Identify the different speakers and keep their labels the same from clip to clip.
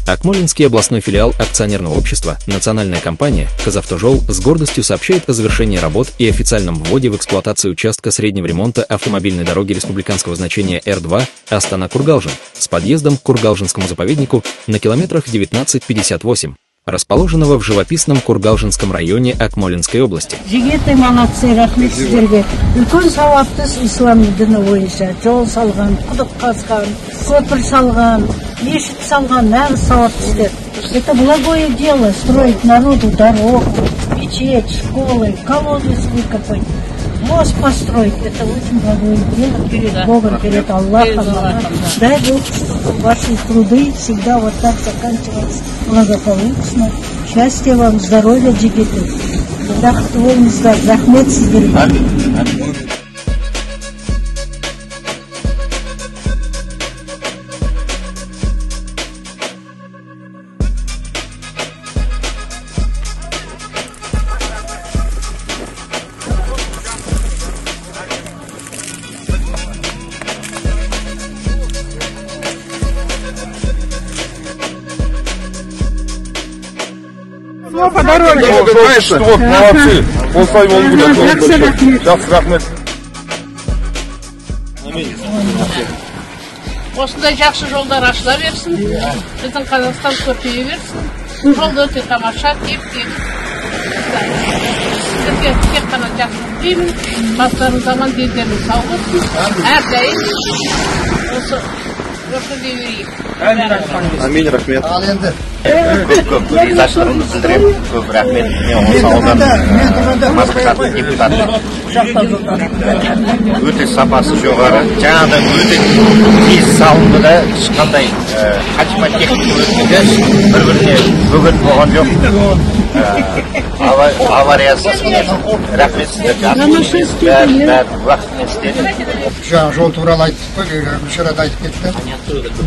Speaker 1: Акмолинский областной филиал акционерного общества «Национальная компания» «Казавтожол» с гордостью сообщает о завершении работ и официальном вводе в эксплуатацию участка среднего ремонта автомобильной дороги республиканского значения Р2 Астана-Кургалжин с подъездом к Кургалжинскому заповеднику на километрах 19-58, расположенного в живописном Кургалжинском районе Акмолинской области.
Speaker 2: Жигеты молодцы, рахмет сіздерге. Үлкен сауаптыс ислам діні бойынша жол салған, құдық қазған, көпір салған, мешіт салған, нағыз сауаптыстер. Это благое дело строить народу дорогу, мечеть, школы, колодец выкопать, мост построить. Это очень благое дело перед Богом, перед Аллахом. Дай Бог, ваши труды всегда вот так заканчиваются благополучно. Счастья вам, здоровья, жигеты. Рахмет сіздерге.
Speaker 3: По дороге. Вот, молодцы. Он с вами будет. Сейчас, рахмет.
Speaker 4: Осындай жақсы жолдар ашыла берсін, біздің Қазақстан көпейе берсін, жолды өте тамаша, теп-теп. Сіздерге тек қана жақсы деймін, бастарыңыз аман, дендеріңіз сау болсын, әрдайым осы өркіндей берейік.
Speaker 3: Амин, рахмет.
Speaker 5: Ал енді көп ризашылығымды білдіремін. Көп рахмет. Мен осы аудан мәслихатының депутаты. Өте сапасы жоғары. Жаңағыда өте тез салынды да ешқандай қаншама техника өткенде бір-біріне бөгет болған жоқ. Авариясыз рахмет сіздерге. Бәрі уақытымен істеді.
Speaker 6: Жаңа жол туралы айттық қой, мүшәрат айтып кетті.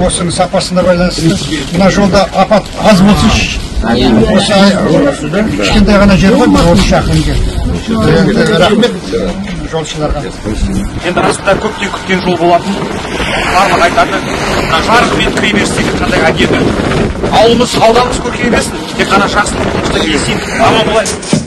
Speaker 6: Осының сапасына байланысты мына жолда апат аз болсыншы. Осы кішкентай ғана жер ғой, бір 30 шақырым жер. Рахмет жолшыларға.
Speaker 7: Енді расында көптен күткен жол болатын. Барлық айтады, жарық мен кіреберістегі қандай әдеті. Ауылымыз, ауданымыз көркейе берсін, тек қана жақсылық, аман болайық.